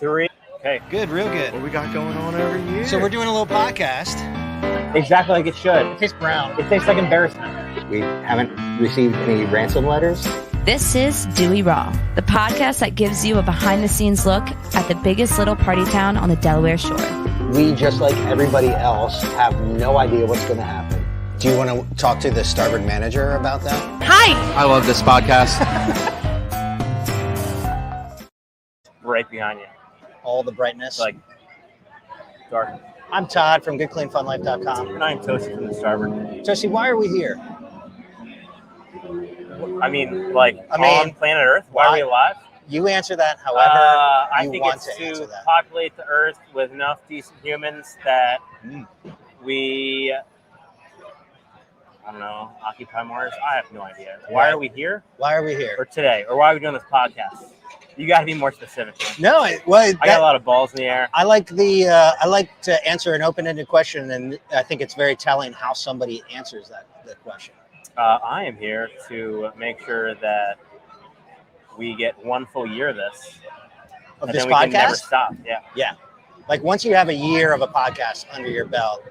3. Okay. Good, real good. What we got going on over here? So we're doing a little podcast. Exactly like it should. It tastes brown. It tastes like embarrassment. We haven't received any ransom letters. This is Dewey Raw, the podcast that gives you a behind-the-scenes look at the biggest little party town on the Delaware shore. We, just like everybody else, have no idea what's going to happen. Do you want to talk to the starboard manager about that? Hi! I love this podcast. Right behind you. All the brightness. It's like dark. I'm Todd from GoodCleanFunLife.com. And I'm Toastie from the Starboard. Toastie, why are we here? I mean, on planet Earth? Why are we alive? You answer that however I you think want it's to answer to that. populate the Earth with enough decent humans that we, I don't know, occupy Mars. I have no idea. Why are we here? Why are we here? Or today? Or why are we doing this podcast? You got to be more specific. No, I got a lot of balls in the air. I like to answer an open-ended question, and I think it's very telling how somebody answers that question. I am here to make sure that we get one full year of this. Of and this then we podcast? can never stop. Yeah. Like once you have a year of a podcast under your belt.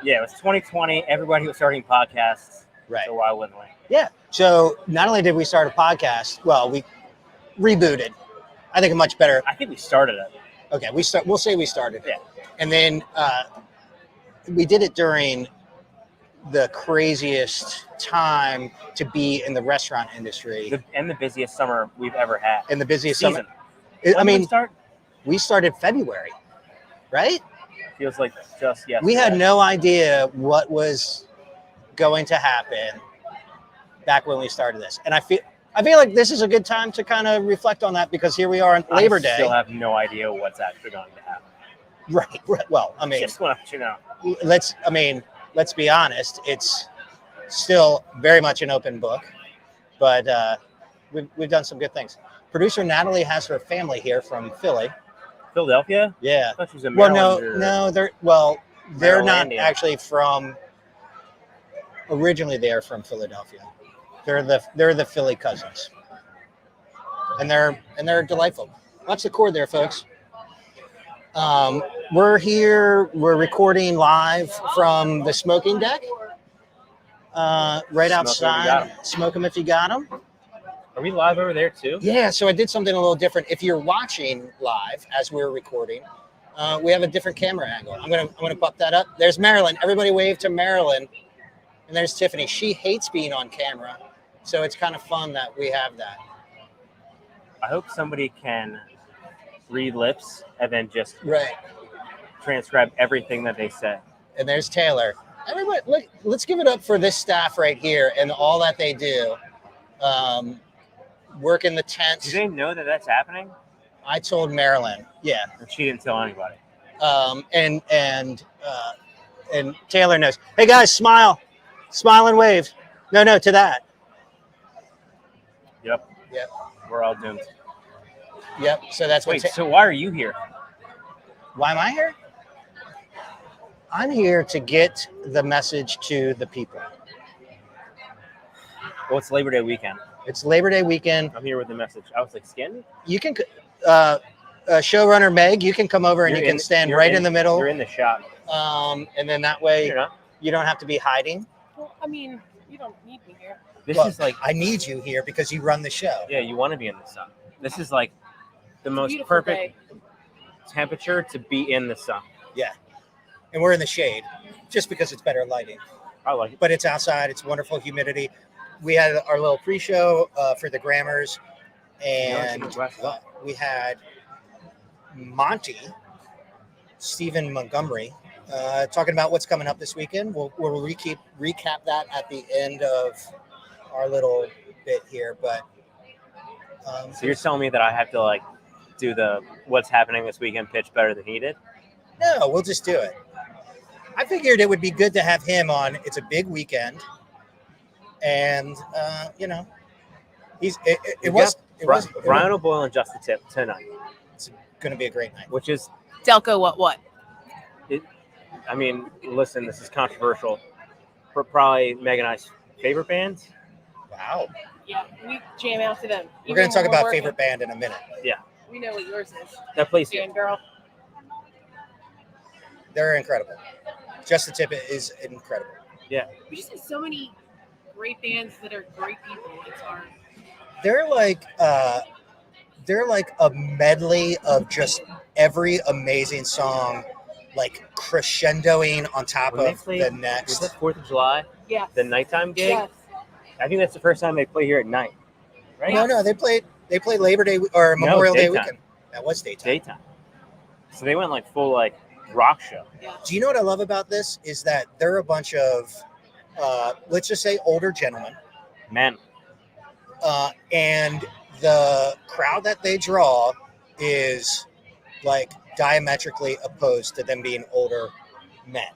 Yeah, it was 2020. Everybody was starting podcasts. Right. So why wouldn't we? Yeah. So not only did we start a podcast, well, we rebooted. I think a much better. I think we started it. Okay, we'll say we started it. Yeah. And then we did it during the craziest time to be in the restaurant industry. And the busiest summer we've ever had. And the busiest season. summer. When did we start? We started February, right? Feels like just yesterday. We had no idea what was going to happen back when we started this. And I feel like this is a good time to kind of reflect on that because here we are on Labor Day. I still have no idea what's actually going to happen. Right. Well, I mean, Just want to let you know. Let's be honest. It's still very much an open book, but we've done some good things. Producer Natalie has her family here from Philly. Philadelphia? Yeah. I thought she was in Maryland. They're not Marylandian. actually from. Originally, they're from Philadelphia. They're the Philly cousins, and they're delightful. Watch the cord there, folks. We're here. We're recording live from the smoking deck, right outside. Smoke them if you got them. Are we live over there too? Yeah. So I did something a little different. If you're watching live as we're recording, we have a different camera angle. I'm gonna pop that up. There's Marilyn. Everybody wave to Marilyn. And there's Tiffany. She hates being on camera, so it's kind of fun that we have that. I hope somebody can read lips and then just transcribe everything that they say. And there's Taylor. Everybody, look, let's give it up for this staff right here and all that they do. Work in the tents. Do they know that that's happening? I told Marilyn. Yeah. And she didn't tell anybody. And Taylor knows. Hey guys, smile. Smile and wave. No, to that. Yep. We're all doomed. Yep. So that's what. So why are you here? Why am I here? I'm here to get the message to the people. Well, it's Labor Day weekend. It's Labor Day weekend. I'm here with the message. I was like, skin? You can, showrunner Meg, you can come over and you can stand right in the middle. You're in the shot. And then that way You're not. you don't have to be hiding. Well, I mean, you don't need me here. This Well, is like, I need you here because you run the show. yeah, you want to be in the sun. This is like the most Beautiful perfect day. temperature to be in the sun. Yeah. And we're in the shade just because it's better lighting. I like it. But it's outside. It's wonderful humidity. We had our little pre-show for the Grammars. And we had Monty, Stephen Montgomery, talking about what's coming up this weekend. We'll recap that at the end of our little bit here. But So you're telling me that I have to like do the what's happening this weekend pitch better than he did? no, we'll just do it. I figured it would be good to have him on. It's a big weekend, and it was Brian O'Boyle and Just the Tip tonight, It's going to be a great night. which is, Delco, what? I mean, listen, this is controversial. Probably Meg and I's favorite bands. Wow. Yeah, we jam out to them. We're going to talk about favorite band in a minute. Yeah. We know what yours is. That place. Fangirl. They're incredible. Just the Tip is incredible. We just have so many great bands that are great people. It's hard. They're like a medley of just every amazing song, like crescendoing on top When they of played- the Was next. that 4th of July? Yes. The nighttime gig? Yes. I think that's the first time they play here at night. Right? No, they played Labor Day or No, Memorial Day daytime. weekend. That was daytime. Daytime. So they went like full like rock show. Do you know what I love about this is that they're a bunch of let's just say older gentlemen, Men. and the crowd that they draw is like diametrically opposed to them being older men.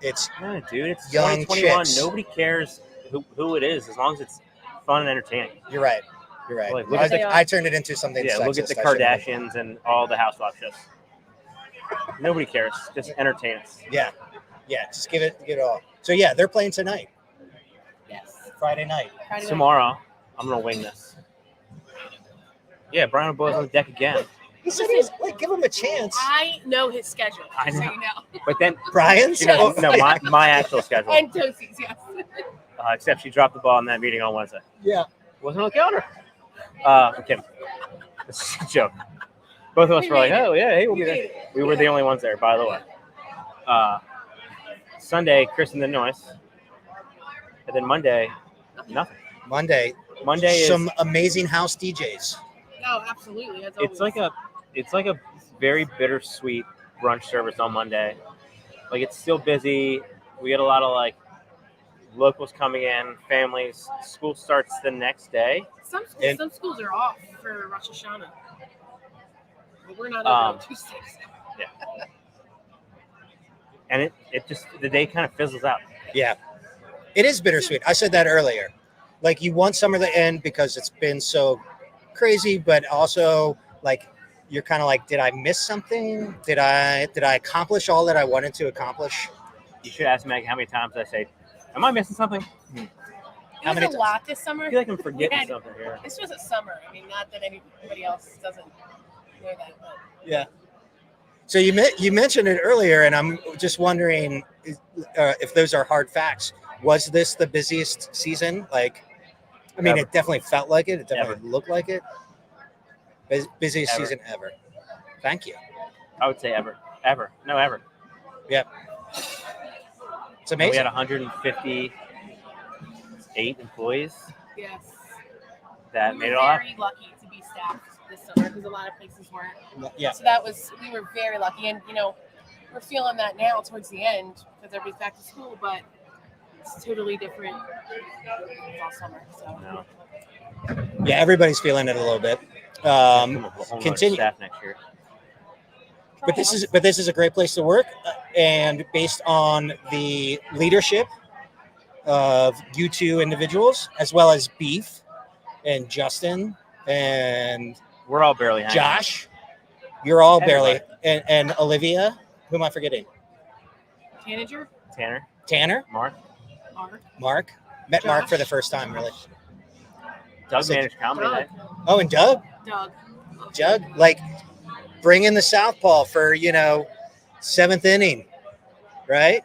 It's No, dude, it's Young 2021. chicks. Nobody cares who it is as long as it's fun and entertaining. you're right. You're right. Like, look at the- I turned it into something. Yeah, look at the sexist. I shouldn't have. Kardashians and all the housewife shows. Nobody cares. Just entertain us. Yeah, just give it all. So yeah, they're playing tonight, Yes. Friday night. Friday night. Tomorrow, I'm gonna wing this. Yeah, Brian O'Boy's on the deck again. He said he's like, give him a chance. I know his schedule. I So know. you know. But then, Brian's. you know, no, my actual schedule. And Toastie's, yes. Except she dropped the ball in that meeting on Wednesday. Yeah. Wasn't on the calendar. I'm kidding. It's a joke. Both of us We were like, made it. oh, yeah, hey, we'll We be there. made it. We were the only ones there, by the way. Sunday, Chris and the Noise. And then Monday, nothing. Monday. Monday is Some amazing house DJs. Oh, absolutely. That's it's always. like a very bittersweet brunch service on Monday. Like it's still busy. We get a lot of like locals coming in, families. School starts the next day. Some schools are off for Rosh Hashanah. But we're not open on Tuesdays. And it just the day kind of fizzles out. Yeah, it is bittersweet. I said that earlier. Like you want summer to end because it's been so crazy, but also like you're kind of like, did I miss something? Did I accomplish all that I wanted to accomplish? You should ask Meg how many times I say, "Am I missing something?" How It many was a lot this summer. I feel like I'm forgetting Yeah. something here. This was a summer. I mean, not that anybody else doesn't know that, but Yeah. So you mentioned it earlier, and I'm just wondering if those are hard facts. Was this the busiest season? Like, I mean, Ever. it definitely felt like it. It definitely looked like it. Busiest Ever. season ever. Thank you. I would say ever. Ever. Yep. It's We amazing. had 158 employees yes. that We made were it all happen. very lucky to be staffed this summer because a lot of places weren't. Yeah. So we were very lucky. And, you know, we're feeling that now towards the end because everybody's back to school, but it's totally different all summer. So No. Yeah, everybody's feeling it a little bit. Come up with a whole nother Continue. staff next year. But this is a great place to work, and based on the leadership of you two individuals, as well as Beef and Justin and We're all barely hanging. Josh, you're all barely, Everybody. and Olivia. Who am I forgetting? manager, Tanner, Tanner, Mark, Mark. Met Mark Josh. for the first time, really. Doug So- managed comedy Doug. night. Oh, and Doug, Doug. like bring in the Southpaw for 7th inning, right?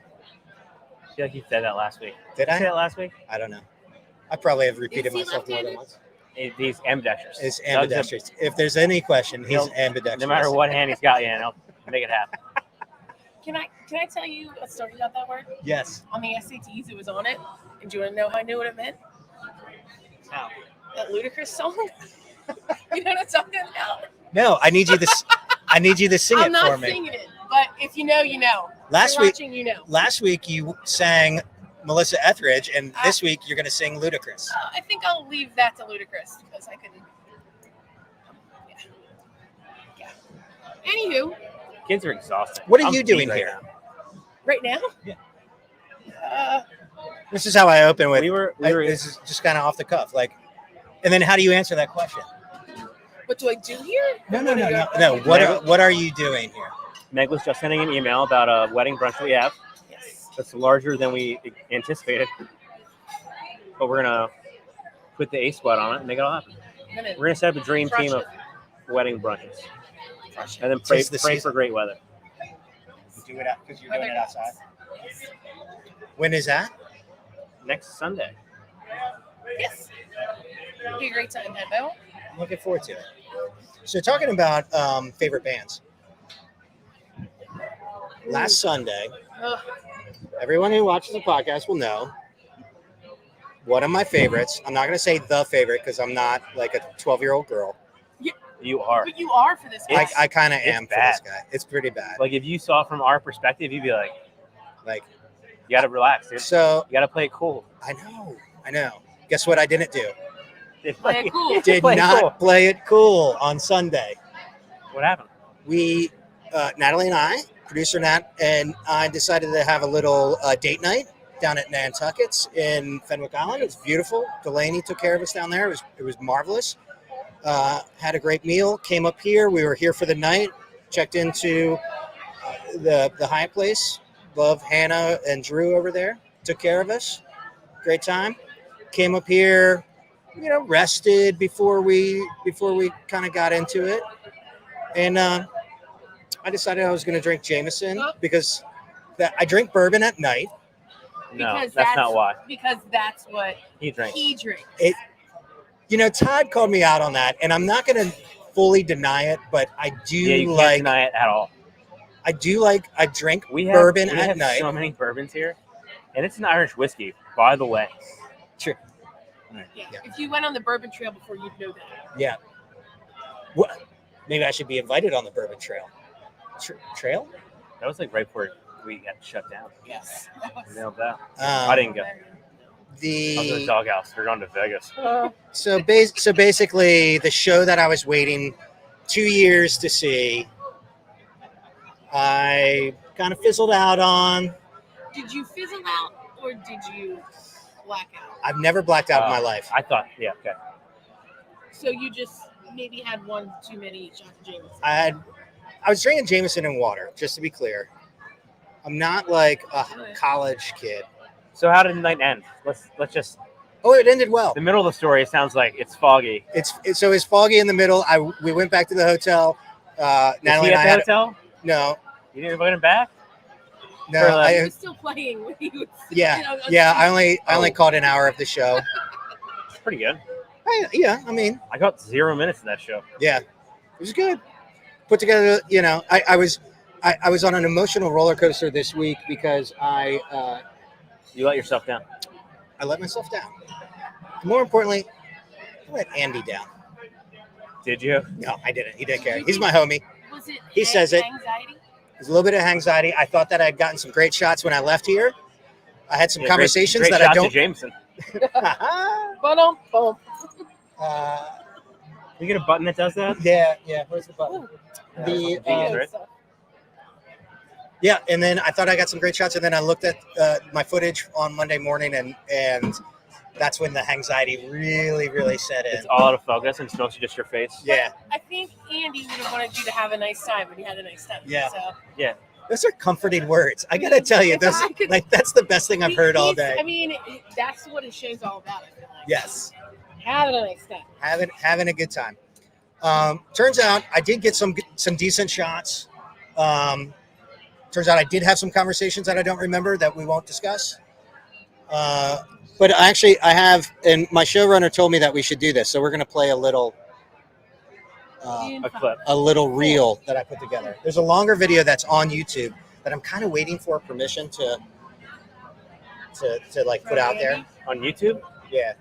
I feel like you said that last week. Did Did you say I? that last week? I don't know. I probably have repeated Is he myself more than left-handed? once. He's ambidextrous. It's Doug's ambidextrous. If there's any question, he's He'll- ambidextrous. No matter what hand he's got you in, he'll make it happen. Can I tell you a story about that word? Yes. On the SATs, it was on it. And do you want to know how I knew what it meant? How? That ludicrous song. You know what I'm talking about? No, I need you to. I need you to sing I'm it not for me. singing it, but if you know, you know. Last If you're week, watching, you know. last week you sang Melissa Etheridge, and this week you're going to sing Ludacris. I think I'll leave that to ludicrous because I couldn't. Yeah. Anywho, Kids are exhausting. What are I'm you doing beat right here? now. right now. Yeah. This is how I open with. We were This is just kind of off the cuff, like. And then how do you answer that question? What do I do here? No. What are you doing here? Meg was just sending an email about a wedding brunch that we have. Yes. That's larger than we anticipated. But we're gonna put the A squad on it and make it all happen. I'm gonna We're gonna set up a dream crush team of it. wedding brunches, and then pray for great weather. Do it because you're doing it outside. When is that? Next Sunday. Yes. It'll be a great time, Hebo. I'm looking forward to it. So talking about favorite bands. Last Sunday, everyone who watches the podcast will know one of my favorites. I'm not going to say the favorite because I'm not like a 12-year-old girl. You are. But you are for this guy. I kind of am for bad. this guy. It's pretty bad. Like if you saw it from our perspective, you'd be like, you got to relax, dude. So you got to play it cool. I know. Guess what I didn't do? Play it cool. Did not play it cool on Sunday. What happened? We, Natalie and I, producer Nat and I decided to have a little date night down at Nantucket's in Fenwick Island. It was beautiful. Delaney took care of us down there. It was marvelous. Had a great meal. Came up here. We were here for the night. Checked into the Hyatt place. Love Hannah and Drew over there. Took care of us. Great time. Came up here, rested before we kind of got into it. And I decided I was going to drink Jameson because I drink bourbon at night. No, Because that's not why. Because that's what He drinks. he drinks. Todd called me out on that, and I'm not going to fully deny it, but I do You can't deny it at all. I drink bourbon at have night. So many bourbons here, and it's an Irish whiskey, by the way. True. Yeah. If you went on the bourbon trail before, you'd know that. Yeah. What? Maybe I should be invited on the bourbon trail. Trail? That was like right before we got shut down. Yes. Nailed that. I didn't go. I was in the doghouse. We're going to Vegas. So basically, the show that I was waiting 2 years to see, I kind of fizzled out on. Did you fizzle out or did you black out? I've never blacked out in my life. I thought, yeah, okay. So you just maybe had one too many shots of Jameson. I was drinking Jameson and water, just to be clear. I'm not like a college kid. So how did the night end? Let's just. Oh, it ended well. The middle of the story sounds like it's foggy. So it's foggy in the middle. We went back to the hotel. Natalie and I at the hotel? No. You didn't invite him back? No, I was still playing with you. Yeah, I only caught an hour of the show. It's pretty good. I got 0 minutes in that show. Yeah, it was good. Put together, I was on an emotional roller coaster this week because you let yourself down. I let myself down. More importantly, I let Andy down. Did you? No, I didn't. He didn't care. He's my homie. Was it He says it. Anxiety? There's a little bit of anxiety. I thought that I'd gotten some great shots when I left here. I had some conversations great that shots I don't. Of Jameson. You get a button that does that? Yeah. Where's the button? Yeah, and then I thought I got some great shots, and then I looked at my footage on Monday morning, and that's when the anxiety really, really set in. It's all out of focus, and it's mostly just your face. Yeah. I think Andy would have wanted you to have a nice time, but he had a nice time. Yeah. So. Yeah. Those are comforting words. I gotta tell you, that's the best thing I've heard all day. I mean, that's what his show's all about. I feel like. Yes. Having a nice time. Having a good time. Turns out I did get some decent shots. Turns out I did have some conversations that I don't remember that we won't discuss. But actually, I have, and my showrunner told me that we should do this, so we're going to play a little reel that I put together. There's a longer video that's on YouTube that I'm kind of waiting for permission to like put out there on YouTube. Yeah,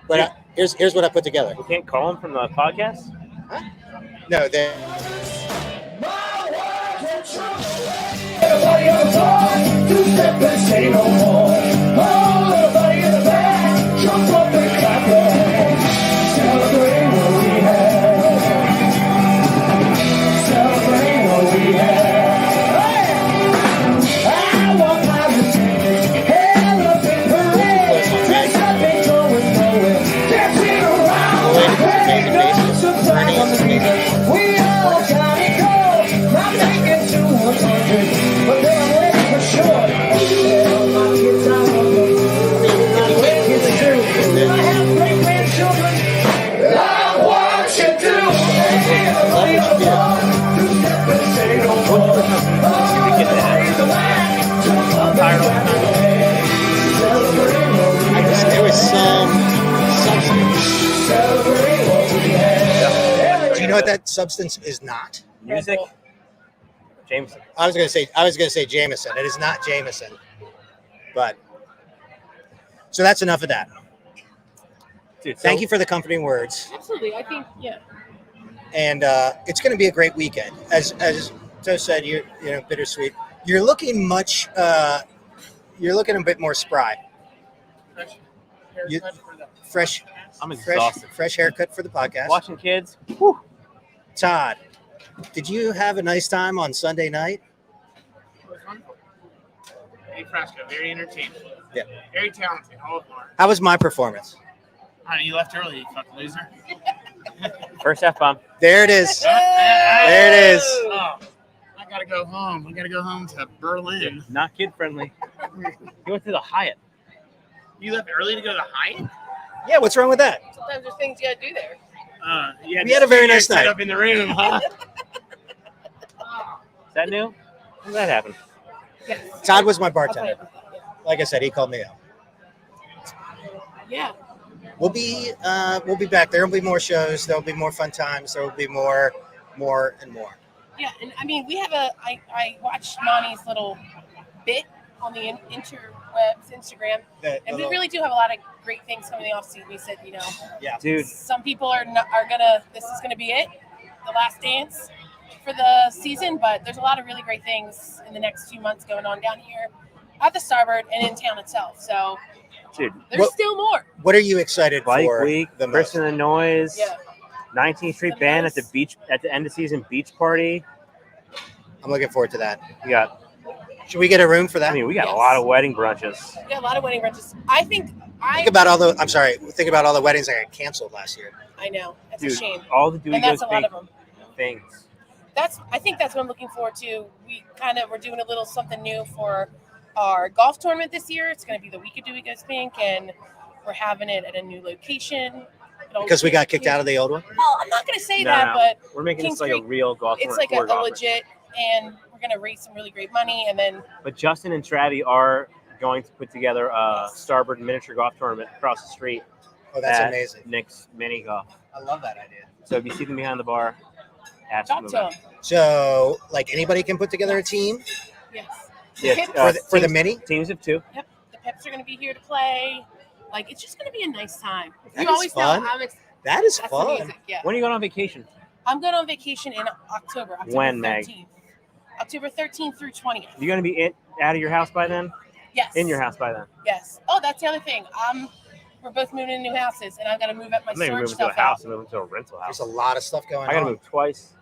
but here's what I put together. You can't call him from the podcast. Huh? No, they. Everybody on the floor, 2 step and say no more. Oh, everybody in the back, jump up and clap your hands. Celebrate what we have. Celebrate what we have. Hey! I want positivity, hell up in parade. Dress up and going, dancing around. Hey, no surprise on the speaker. We all got it go. Not making 200. But then I'm ready for sure. My kids Get that. Tired all the time. There was some substance. Do you know what that substance is not? Music. Jameson. I was gonna say Jameson. It is not Jameson. But so that's enough of that. Dude, Thank you for the comforting words. Absolutely. I think, yeah. And it's going to be a great weekend. As Toast said, you know, bittersweet. You're looking much. You're looking a bit more spry. Fresh. I'm exhausted. Fresh haircut for the podcast. Watching kids. Whew. Todd, did you have a nice time on Sunday night? It was wonderful. Very fresco, very entertaining. Yeah. Very talented, all of them. How was my performance? Honey, you left early, you fucking loser. First F-bomb. There it is. There There it is. Oh, I gotta go home. I gotta go home to Berlin. Not kid friendly. You went to the Hyatt. You left early to go to the Hyatt? Yeah, what's wrong with that? Sometimes there's things you gotta do there. We had a very nice set night. up in the room, huh? Is that new? When did that happen? Yes. Todd was my I'll tell bartender. you. Like I said, he called me out. Yeah. We'll be back. There'll be more shows. There'll be more fun times. There will be more and more. Yeah, and I mean, we have I watched Monty's little bit on the interwebs, Instagram, and we really do have a lot of great things coming in the off season. We said, you know, Dude, some people this is gonna be it, the last dance for the season, but there's a lot of really great things in the next few months going on down here at the Starboard and in town itself. So dude. there's still more. What are you excited Bike for? Week, the Chris most? and the Noise, Yeah. 19th Street The Band most. at the beach at the end of season beach party. I'm looking forward to that. We got. Should we get a room for that? I mean, we got Yes. a lot of wedding brunches. Yeah, a lot of wedding brunches. Think Think about all the weddings that got canceled last year. I know. That's Dude, a shame. all the Dewey And that's goes a lot big of them. things. I think that's what I'm looking forward to. We're doing a little something new for our golf tournament this year. It's going to be the week of Dewey Goes Pink, and we're having it at a new location. Because we got kicked out of the old one? Oh, I'm not going to say No, that, no. but We're making Kings this like a Creek, real golf it's like tournament. a Court legit, and we're going to raise some really great money, and then But Justin and Travi are going to put together a Starboard miniature golf tournament across the street. Oh, that's at amazing. Nick's Mini Golf. I love that idea. So if you see them behind the bar, ask talk them to about them. So, like, anybody can put together a team Yes. it. Pips- Yeah, for the teams- mini? Teams of two. Yep. The Pips are going to be here to play. Like, it's just going to be a nice time. That You is always fun. know That is that's the fun. music. Yeah. When are you going on vacation? I'm going on vacation in October. When, Meg? 13th. October 13th through 20th. You going to be out of your house by then? Yes. In your house by then? Yes. Oh, that's the other thing. We're both moving in new houses, and I've got to move up my I'm not even storage moving to a stuff house. out. I'm moving to a rental house. There's a lot of stuff going I got to on. move twice.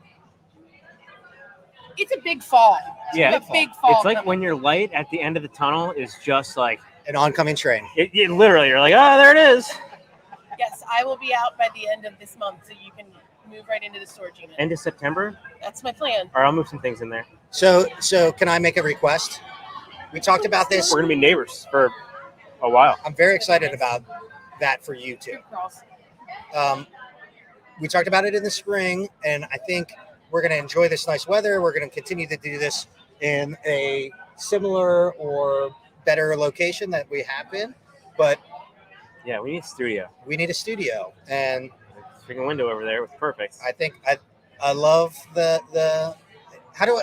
It's a big fall. Yeah. It's a big fall. It's like coming. when your light at the end of the tunnel is just like, An oncoming train. it literally, you're like, oh, there it is. Yes, I will be out by the end of this month, so you can move right into the storage unit. End of September? That's my plan. Or I'll move some things in there. So can I make a request? We talked about this. We're going to be neighbors for a while. I'm very excited about that for you two. Good cross. We talked about it in the spring, and I think we're going to enjoy this nice weather. We're going to continue to do this in a similar or better location that we have been, but Yeah, we need a studio. we need a studio. And Freaking window over there was perfect. I think I love the how do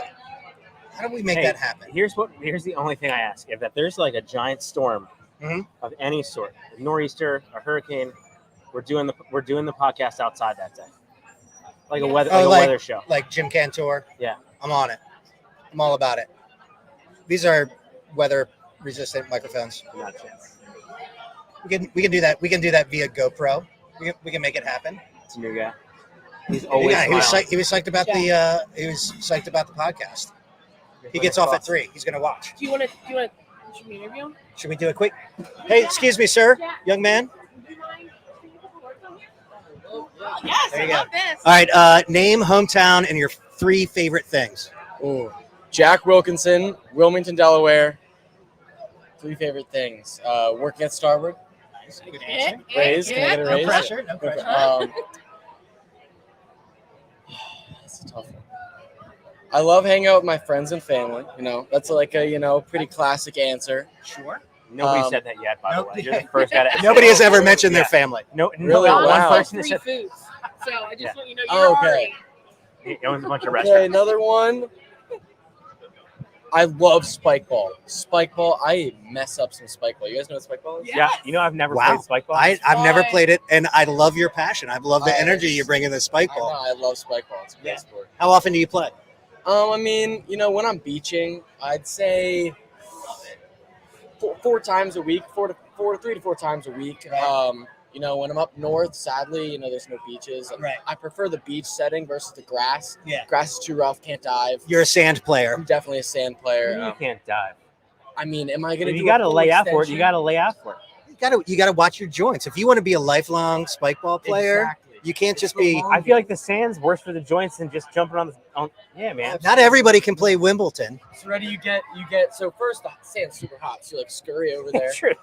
we make Hey, that happen? Here's the only thing I ask: if there's like a giant storm Mhm. of any sort, a nor'easter, a hurricane, we're doing the podcast outside that day, like a weather Oh, weather show. Like Jim Cantor. Yeah. I'm on it. I'm all about it. These are weather resistant microphones. Not a chance. We can do that. We can do that via GoPro. We can make it happen. It's a new guy. He's always Yeah, he was smiling. psyched about the podcast. He gets off at 3. He's gonna watch. Do you want to should we interview him? Should we do a quick? Hey, excuse me, sir, young man. Yes, There I you love this. All right. Name, hometown, and your 3 favorite things. Ooh, Jack Wilkinson, Wilmington, Delaware. 3 favorite things. Working at Starboard. Raise? Can I get a No raise? pressure. No pressure. That's a tough one. I love hanging out with my friends and family. You know, that's like a pretty classic answer. Sure. Nobody Um, said that yet, by nope. the way. You're the first guy to Nobody has ever mentioned their family. No, Really? not Wow. one person has Three said. foods. So I just want you to know Oh, you're okay. already. He owns a bunch of Okay, restaurants. another one. I love spike ball. Spike ball. I mess up some spike ball. You guys know what spike ball is? Yeah, you know I've never Wow. played spike ball. I've never Fun. played it, and I love your passion. I love the I- energy you bring in the spike I know. ball. I love spike ball. It's a great Yeah. sport. How often do you play? I mean, when I'm beaching, I'd say four times a week, 3 to 4 times a week. Right. When I'm up north, sadly, there's no beaches. And Right. I prefer the beach setting versus the grass. Yeah. Grass is too rough, can't dive. You're a sand player. I'm definitely a sand player. You can't dive. I mean, am I gonna? You do got to a full lay out for it. extension? You got to lay out for it. You gotta watch your joints. If you want to be a lifelong spike ball player, Exactly. you can't It's just the be. long I feel like the sand's worse for the joints than just jumping on the. Yeah, man. Not everybody can play Wimbledon. So ready, you get. So first the sand's super hot, so you scurry over there, Sure.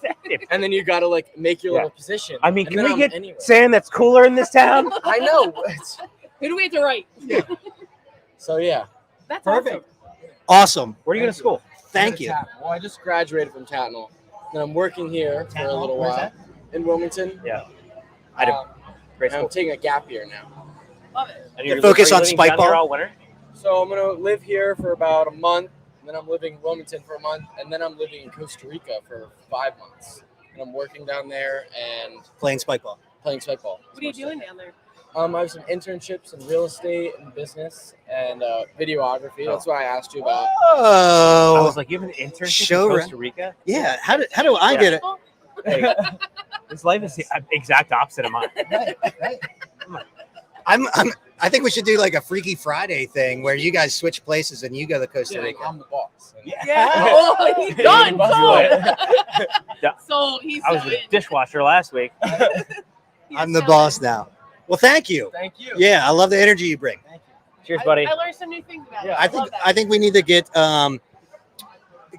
and then you gotta make your Yeah. little position. I mean, And can then we I'm get anywhere. sand that's cooler in this town? I know. Who do we have to write? So yeah. That's Perfect. awesome. Awesome. Where are you going to school? Thank you. Well, I just graduated from Tatnall, and I'm working here for a little Where's while that? in Wilmington. Yeah. I did. Great And I'm school. taking a gap year now. Love it. And you're Focus are you on living spike down here ball? all winter? So I'm gonna live here for about a month, and then I'm living in Wilmington for a month, and then I'm living in Costa Rica for 5 months. And I'm working down there and Playing spike ball. playing spike ball. What are you doing down there? I have some internships in real estate and business and videography. That's what I asked you about. I Oh, was like, you have an internship Showrunner. in Costa Rica? yeah. How do I Yeah. get it? Hey, this life is the exact opposite of mine. I think we should do like a Freaky Friday thing where you guys switch places and you go to Costa Rica. I'm the boss. Yeah. Oh, he's done. Yeah. So he's I was so the in. dishwasher last week. I'm the boss now. Well, thank you. Thank you. Yeah, I love the energy you bring. Cheers, buddy. I learned some new things about it. Yeah, love that. I think we need to get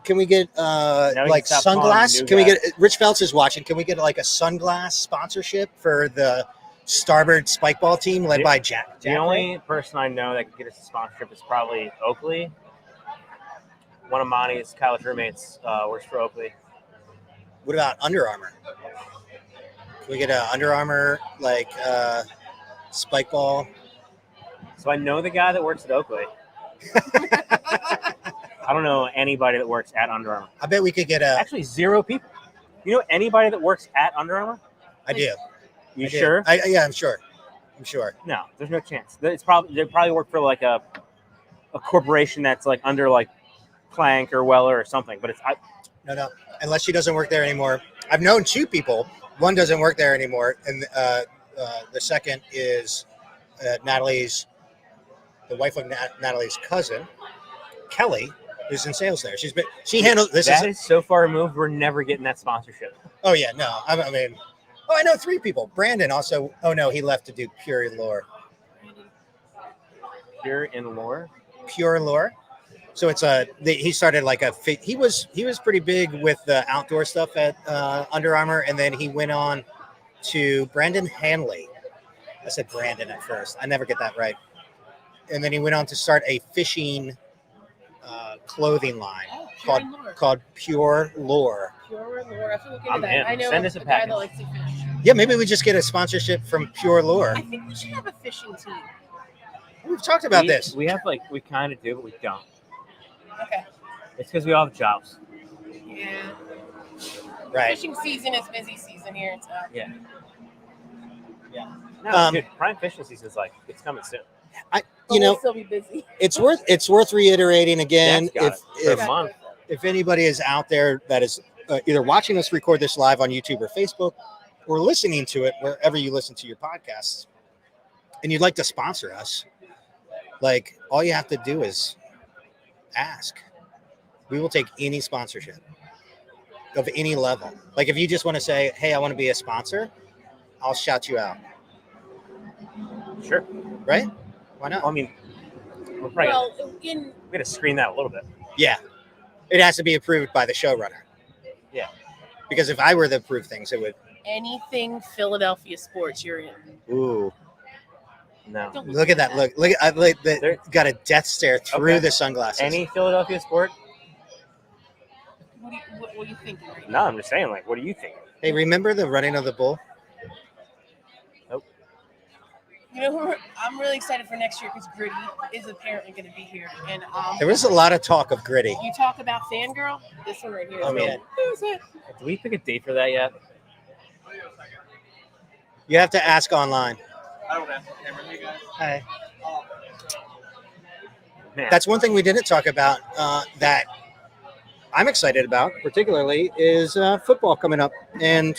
can we get you like can stop calling sunglass? the new Can we guy. get Rich Phelps is watching. Can we get like a sunglass sponsorship for the Starboard Spike Ball team led The- by Jack? The only person I know that could get us a sponsorship is probably Oakley. One of Monty's college roommates works for Oakley. What about Under Armour? Can we get a Under Armour like spike ball? So I know the guy that works at Oakley. I don't know anybody that works at Under Armour. I bet we could get a. Actually, 0 people. You know anybody that works at Under Armour? I do. You I do. sure? Yeah, I'm sure. I'm sure. No, there's no chance. They probably work for like a corporation that's like under like Plank or Weller or something. But it's No. Unless she doesn't work there anymore. I've known 2 people. One doesn't work there anymore, and the second is Natalie's, the wife of Natalie's cousin, Kelly, who's in sales there. She handles this. that is so far removed. We're never getting that sponsorship. Oh yeah, no. I mean, I know 3 people. Brandon also. Oh no, he left to do Pure Lore. Pure in lore. Pure Lore. So it's he started like he was pretty big with the outdoor stuff at Under Armour, and then he went on to Brandon Hanley. I said Brandon at first. I never get that right. And then he went on to start a fishing clothing line called Pure Lore. Pure lore. I have to look into I'm that. in. I know Send us a a guy package. that likes to fish. Yeah, maybe we just get a sponsorship from Pure Lore. I think we should have a fishing team. We've talked about this. We have we kind of do, but we don't. Okay. It's because we all have jobs. Yeah. Right. Fishing season is busy season here in town. Yeah. No, dude, prime fishing season is it's coming soon. We'll still be busy. It's worth reiterating again. Dad's got it for a month. If anybody is out there that is either watching us record this live on YouTube or Facebook, or listening to it wherever you listen to your podcasts, and you'd like to sponsor us, all you have to do is ask. We will take any sponsorship of any level. If you just want to say, "Hey, I want to be a sponsor," I'll shout you out. Sure. Right? Why not? I mean, we're probably in we got to screen that a little bit. Yeah. It has to be approved by the showrunner. Yeah. Because if I were to approve things, it would. anything Philadelphia sports, you're in. Ooh. No. Don't Look at that. Look There- got a death stare through Okay. the sunglasses. Any Philadelphia sport? What are you thinking right No, I'm just saying. Like, what do you think? Hey, remember the running of the bull? now? You know who I'm really excited for next year because Gritty is apparently going to be here. And There was a lot of talk of Gritty. you talk about fangirl. This one right here. Oh, is man. Who's it? Did we pick a date for that yet? You have to ask online. I don't ask the camera. Hey guys. Hey. Man. That's one thing we didn't talk about that I'm excited about, particularly, is football coming up and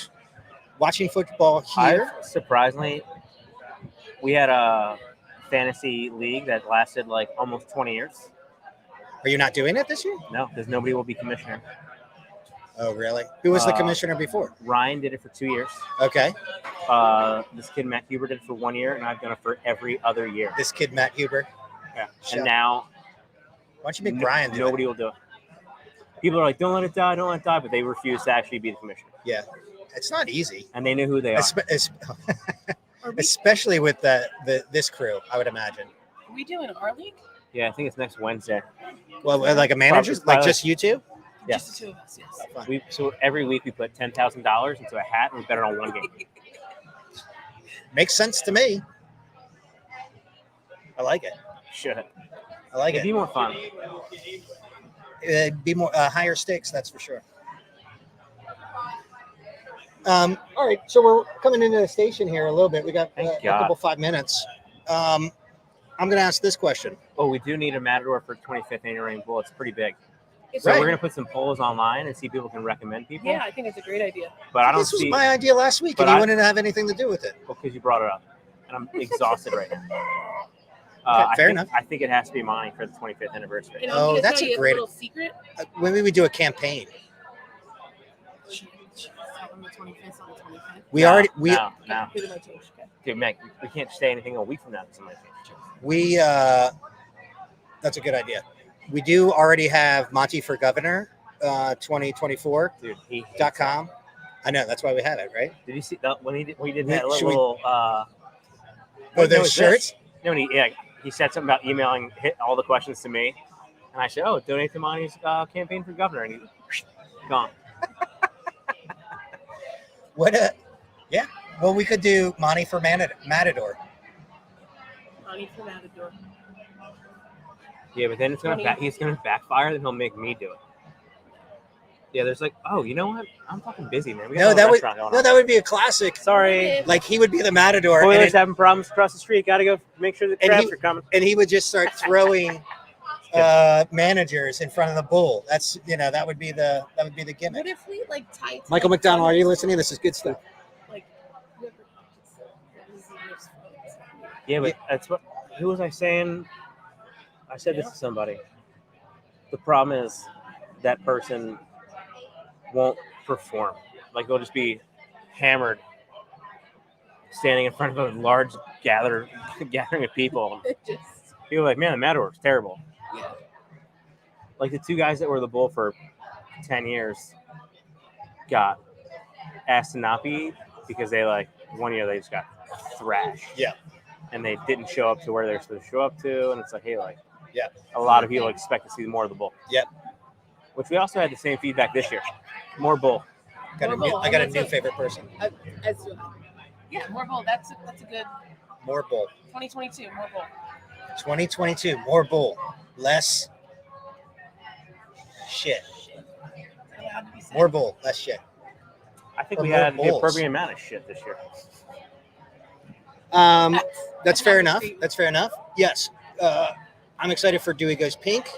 watching football here. Surprisingly, we had a fantasy league that lasted like almost 20 years. Are you not doing it this year? No, because nobody will be commissioner. Oh, really? Who was the commissioner before? Ryan did it for 2 years. Okay. This kid Matt Huber did it for 1 year, and I've done it for every other year. This kid, Matt Huber. Yeah. Shut And now Why don't you make Brian do nobody will do it. People are like, don't let it die, don't let it die, but they refuse to actually be the commissioner. it? Yeah. It's not easy. And they know who they are. Especially with this crew, I would imagine. Are we doing our league? Yeah, I think it's next Wednesday. Well, like a manager? Probably. Like just you two? Yes. Just the two of us, yes. So every week we put $10,000 into a hat and we bet it on one game. Makes sense to me. I like it. Should. I like It'd it. be more fun. It'd be more higher stakes, that's for sure. All right, so we're coming into the station here a little bit. We got Thank a God. couple 5 minutes. I'm going to ask this question. Oh, we do need a Matador for 25th annual Rain Bowl. It's pretty big. It's So Right. we're going to put some polls online and see if people can recommend people. Yeah, I think it's a great idea. But I don't This was see my idea last week, but and you I- wouldn't have anything to do with it. because you brought it up. And I'm exhausted right now. Okay, fair I think, enough. I think it has to be mine for the 25th anniversary. And Oh, I'm gonna that's tell a you great- little secret. When we do a campaign, On the 25th, on the 25th. we No, already no. Pretty much, okay. Dude, Meg, we can't say anything a week from now. To somebody. that's a good idea. We do already have Monty for Governor 2024.com. Dude, he I know, that's why we have it, right? did you see that when he did Wait, that should we- little Oh, no, those it's shirts? this. No, he said something about emailing all the questions to me, and I said, "Oh, donate to Monty's campaign for governor," and he's gone. Yeah. Well, we could do Monty for Matador. Money for Matador. Yeah, but then he's gonna backfire. Then he'll make me do it. Yeah, there's like, oh, you know what? I'm fucking busy, man. We got No, a that would restaurant going on. that would be a classic. Sorry. Like he would be the Matador, Boilers having problems across the street. Got to go make sure the And crabs he- are coming. and he would just start throwing managers in front of the bull. That's that would be the gimmick. What if we like tied? to, Michael like, McDonald, are you tunnels? listening? This is good stuff. Like, Yeah, but that's what. Who was I saying? I said this to somebody. The problem is that person won't perform. Like they'll just be hammered, standing in front of a large gathering of people. Just, People are like, man, the Matador's terrible. yeah. Like the two guys that were the bull for 10 years got asked to not be because they 1 year they just got thrashed. Yeah. And they didn't show up to where they're supposed to show up to. And it's like, hey, Yeah. a lot of people expect to see more of the bull. Yep. Which we also had the same feedback this year. More bull. I got a That's new it. favorite person. Yeah, more bull. That's a good More bull. 2022. More bull. 2022. More bull. Less shit. Allowed to be said. More bull. Less shit. I think Or we more had the bulls. appropriate amount of shit this year. That's fair enough. That's fair enough. Yes. I'm excited for Dewey Goes Pink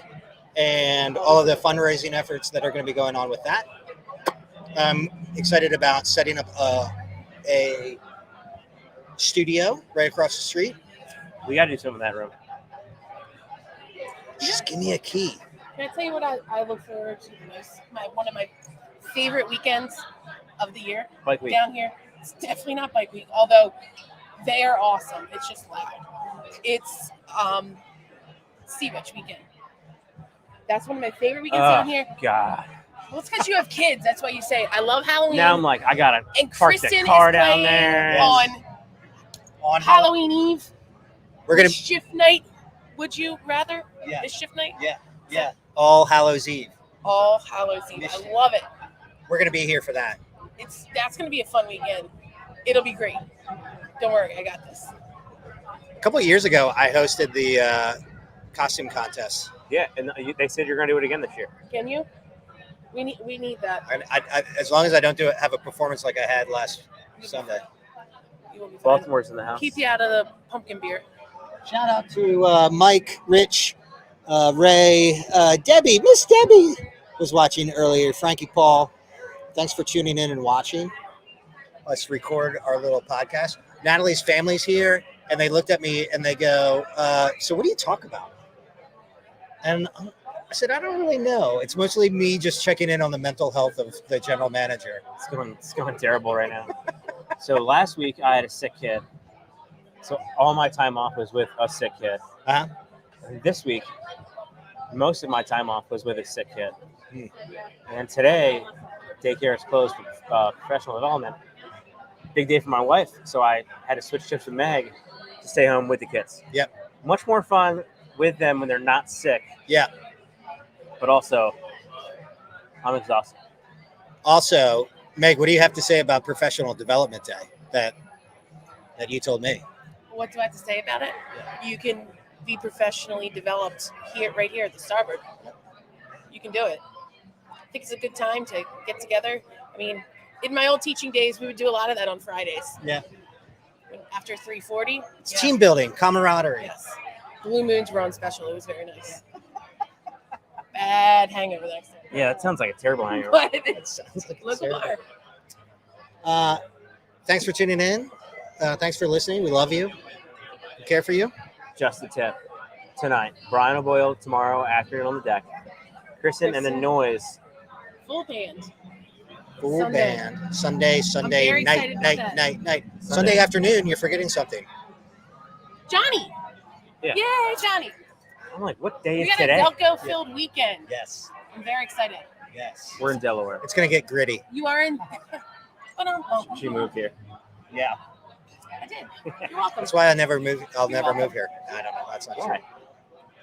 and all of the fundraising efforts that are going to be going on with that. I'm excited about setting up a studio right across the street. We got to do something in that room. Just give me a key. Can I tell you what I look forward to the most? One of my favorite weekends of the year Bike week. down here. It's definitely not bike week, although they are awesome. It's just loud. It's Sea Witch weekend. That's one of my favorite weekends down here. God. Well, it's because you have kids. That's why you say I love Halloween. Now I'm like, I got to and park Kristen the car is down playing there. on On Halloween Eve. We're gonna shift night. Would you rather? Yeah. Is shift night? yeah, All Hallows Eve. All Hallows Eve. I love it. We're gonna be here for that. That's gonna be a fun weekend. It'll be great. Don't worry, I got this. A couple of years ago, I hosted the costume contest. Yeah, and they said you're going to do it again this year. Can you? We need that. I as long as I don't have a performance like I had last Sunday. You will be fine. Baltimore's in the house. Keep you out of the pumpkin beer. Shout out to Mike, Rich, Ray, Debbie. Miss Debbie was watching earlier. Frankie Paul, thanks for tuning in and watching. Let's record our little podcast. Natalie's family's here, and they looked at me and they go, so what do you talk about? And I said, I don't really know. It's mostly me just checking in on the mental health of the general manager. It's going terrible right now. So last week I had a sick kid. So all my time off was with a sick kid. Uh-huh. And this week, most of my time off was with a sick kid. And today, daycare is closed for professional development. Big day for my wife. So I had to switch shifts with Meg to stay home with the kids. Yep. Much more fun with them when they're not sick. Yeah. But also, I'm exhausted. Also, Meg, what do you have to say about Professional Development Day that you told me? What do I have to say about it? You can be professionally developed right here at the Starboard. You can do it. I think it's a good time to get together. I mean, in my old teaching days, we would do a lot of that on Fridays. Yeah. After 3:40. It's team building, camaraderie. Yes. Blue moons were on special. It was very nice. Bad hangover next day. Yeah, that sounds like a terrible hangover. But It sounds like local bar. Thanks for tuning in. Thanks for listening. We love you. We care for you. Just a tip. Tonight, Brian O'Boyle tomorrow afternoon on the deck. Kristen and the Noise. Full band. Full Sunday. band. Sunday, very night. excited about that. Sunday afternoon, you're forgetting something. Johnny. Yeah. Yay, Johnny. I'm like, what day We is got today? a Delco-filled weekend. Yes. I'm very excited. Yes. We're in Delaware. It's going to get gritty. You are in. She moved here. Yeah. I did. You're welcome. That's why I'll never move here. I don't know. That's not true. Why?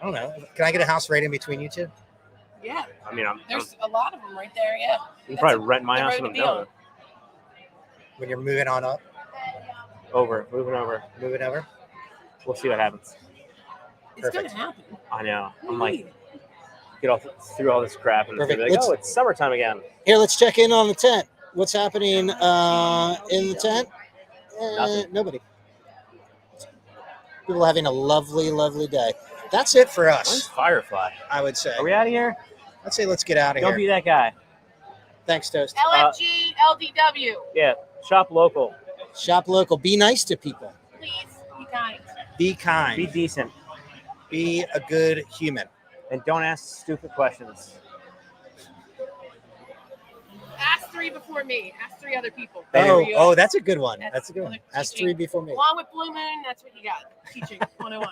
I don't know. Can I get a house right in between you two? Yeah. I mean, There's a lot of them right there. Yeah. you can probably rent my the house road in to be on. Delaware. When you're moving on up, Moving over. moving over. We'll see what happens. It's going Perfect. to happen. I know. What do I'm you like, mean? get all through all this crap and Perfect. be like, Let's- oh, it's summertime again. Here, let's check in on the tent. What's happening in the tent? Nothing. Nobody. People having a lovely, lovely day. That's it for Where's us, Firefly? I would say. Are we out of here? I'd say let's get out of Don't here. be that guy. Thanks, Toast. LFG, LDW. Yeah, shop local. Shop local. Be nice to people. Please be kind. Be kind. Be decent. Be a good human. And don't ask stupid questions. Ask 3 before me. Ask 3 other people. Oh, that's a good one. That's That's a good one. another Ask teaching. 3 before me. Along with Blue Moon, that's what you got. Teaching 101.